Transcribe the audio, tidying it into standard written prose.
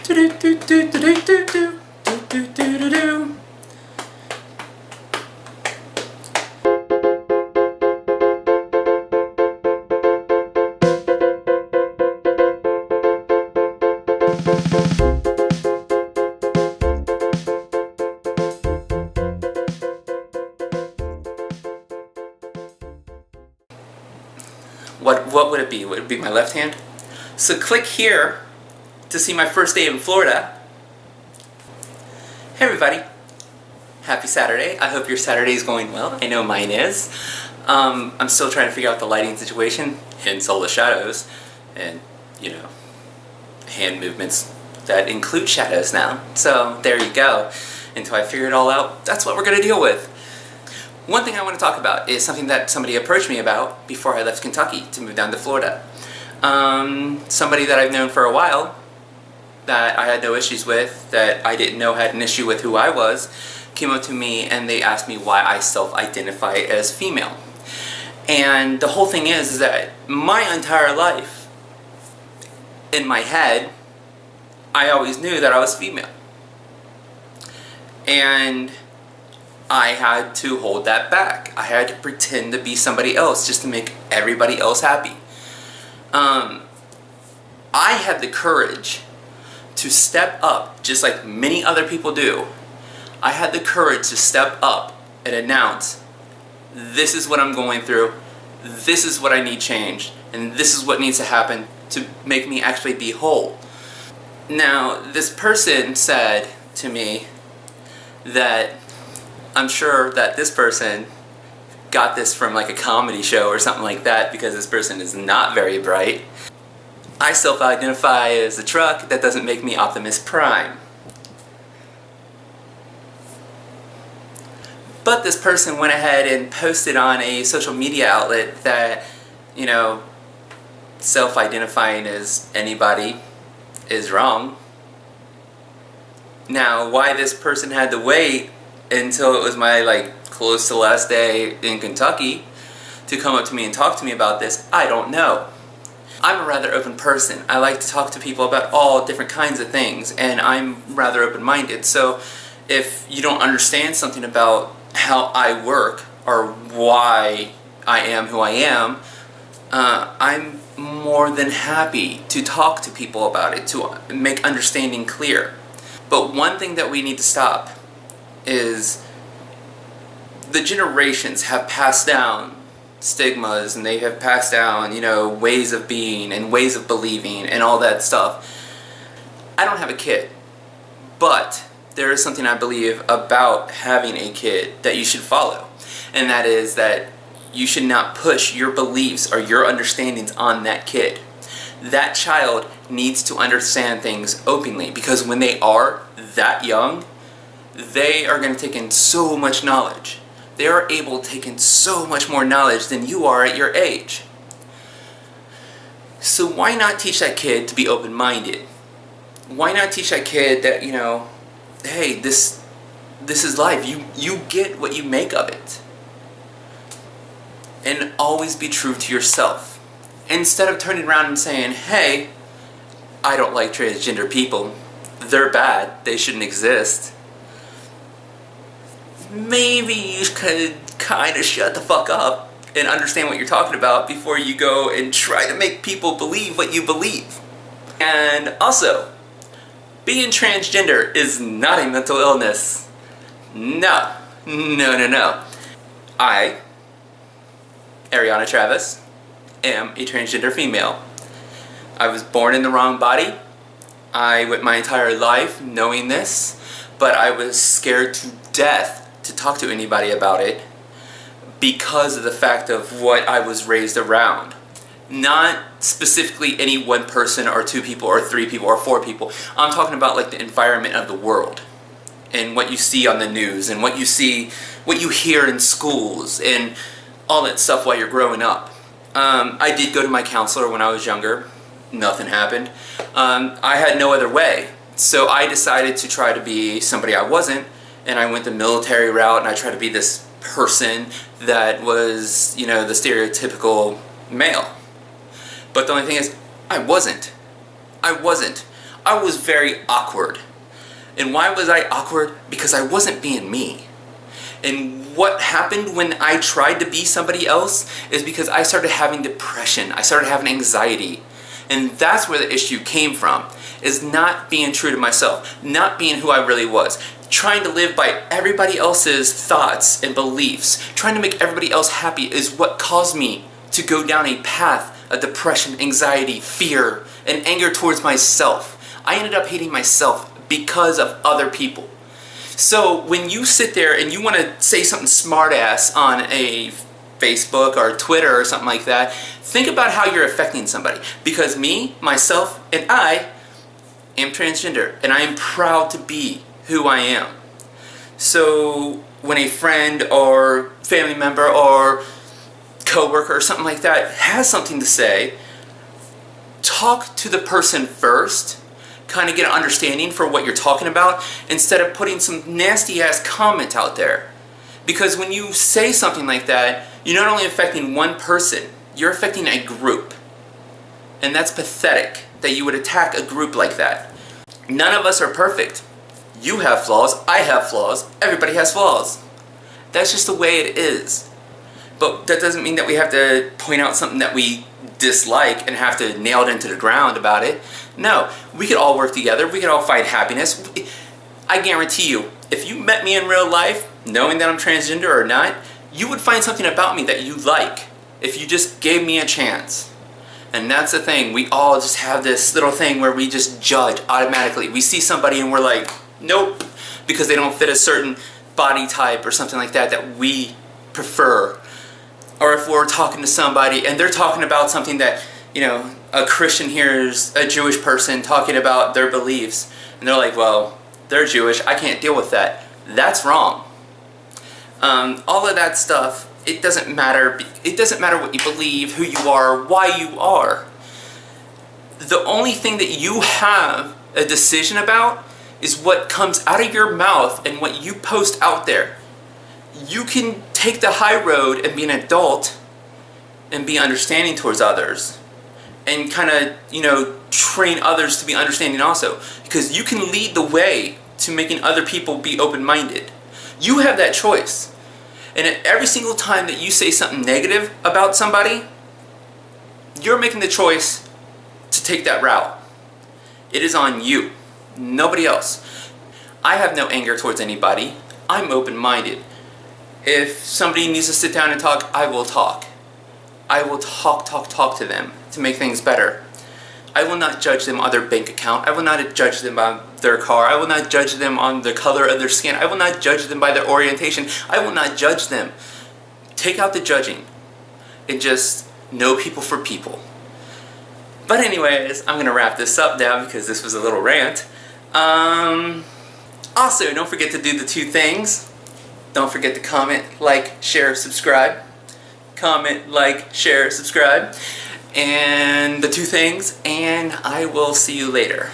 What would it be? Would it be my left hand? So click here to see my first day in Florida. Hey everybody, happy Saturday. I hope your Saturday is going well. I know mine is. I'm still trying to figure out the lighting situation, hence all the shadows, and you know, hand movements that include shadows now. So there you go. Until I figure it all out, that's what we're gonna deal with. One thing I want to talk about is something that somebody approached me about before I left Kentucky to move down to Florida. Somebody that I've known for a while, that I had no issues with, that I didn't know had an issue with who I was, came up to me and they asked me why I self-identify as female. And the whole thing is that my entire life, in my head, I always knew that I was female. And I had to hold that back. I had to pretend to be somebody else just to make everybody else happy. I had the courage to step up, just like many other people do. I had the courage to step up and announce, this is what I'm going through, this is what I need changed, and this is what needs to happen to make me actually be whole. Now, this person said to me that I'm sure that this person got this from like a comedy show or something like that, because this person is not very bright. I self-identify as a truck. That doesn't make me Optimus Prime. But this person went ahead and posted on a social media outlet that, you know, self-identifying as anybody is wrong. Now, why this person had to wait until it was my close to last day in Kentucky to come up to me and talk to me about this, I don't know. I'm a rather open person. I like to talk to people about all different kinds of things, and I'm rather open-minded. So if you don't understand something about how I work or why I am who I am, I'm more than happy to talk to people about it, to make understanding clear. But one thing that we need to stop is the generations have passed down stigmas, and they have passed down, you know, ways of being and ways of believing and all that stuff. I don't have a kid, but there is something I believe about having a kid that you should follow, and that is that you should not push your beliefs or your understandings on that kid. That child needs to understand things openly, because when they are that young, they are going to take in so much knowledge. They are able to take in so much more knowledge than you are at your age. So why not teach that kid to be open-minded? Why not teach that kid that, you know, hey, this is life. You get what you make of it. And always be true to yourself. Instead of turning around and saying, hey, I don't like transgender people. They're bad. They shouldn't exist. Maybe you could kind of shut the fuck up and understand what you're talking about before you go and try to make people believe what you believe. And also, being transgender is not a mental illness. No. I, Ariana Travis, am a transgender female. I was born in the wrong body. I went my entire life knowing this, but I was scared to death to talk to anybody about it because of the fact of what I was raised around. Not specifically any one person or two people or three people or four people. I'm talking about like the environment of the world and what you see on the news and what you see, what you hear in schools and all that stuff while you're growing up. I did go to my counselor when I was younger. Nothing happened. I had no other way. So I decided to try to be somebody I wasn't, and I went the military route, and I tried to be this person that was, you know, the stereotypical male. But the only thing is, I wasn't. I I was very awkward. And why was I awkward? Because I wasn't being me. And what happened when I tried to be somebody else is because I started having depression. I started having anxiety. And that's where the issue came from, is not being true to myself, not being who I really was, trying to live by everybody else's thoughts and beliefs, trying to make everybody else happy is what caused me to go down a path of depression, anxiety, fear, and anger towards myself. I ended up hating myself because of other people. So when you sit there and you want to say something smart ass on a Facebook or Twitter or something like that, think about how you're affecting somebody. Because me, myself, and I am transgender, and I am proud to be who I am. So when a friend or family member or coworker or something like that has something to say, talk to the person first, kind of get an understanding for what you're talking about, instead of putting some nasty ass comment out there. Because when you say something like that, you're not only affecting one person, you're affecting a group. And that's pathetic that you would attack a group like that. None of us are perfect. You have flaws, I have flaws, everybody has flaws. That's just the way it is. But that doesn't mean that we have to point out something that we dislike and have to nail it into the ground about it. No, we could all work together, we could all find happiness. I guarantee you, if you met me in real life, knowing that I'm transgender or not, you would find something about me that you like, if you just gave me a chance. And that's the thing, we all just have this little thing where we just judge automatically. We see somebody and we're like, nope, because they don't fit a certain body type or something like that that we prefer. Or if we're talking to somebody and they're talking about something that, you know, a Christian hears a Jewish person talking about their beliefs, and they're like, well, they're Jewish, I can't deal with that. That's wrong. All of that stuff, it doesn't matter. It doesn't matter what you believe, who you are, why you are. The only thing that you have a decision about is what comes out of your mouth and what you post out there. You can take the high road and be an adult and be understanding towards others and kind of, you know, train others to be understanding also, because you can lead the way to making other people be open-minded. You have that choice. And at every single time that you say something negative about somebody, you're making the choice to take that route. It is on you, nobody else. I have no anger towards anybody. I'm open-minded. If somebody needs to sit down and talk, I will talk. I will talk to them to make things better. I will not judge them on their bank account. I will not judge them on their car. I will not judge them on the color of their skin. I will not judge them by their orientation. I will not judge them. Take out the judging and just know people for people. But anyways, I'm going to wrap this up now because this was a little rant. Also, don't forget to do the two things. Don't forget to comment, like, share, subscribe. Comment, like, share, subscribe. And the two things, and I will see you later.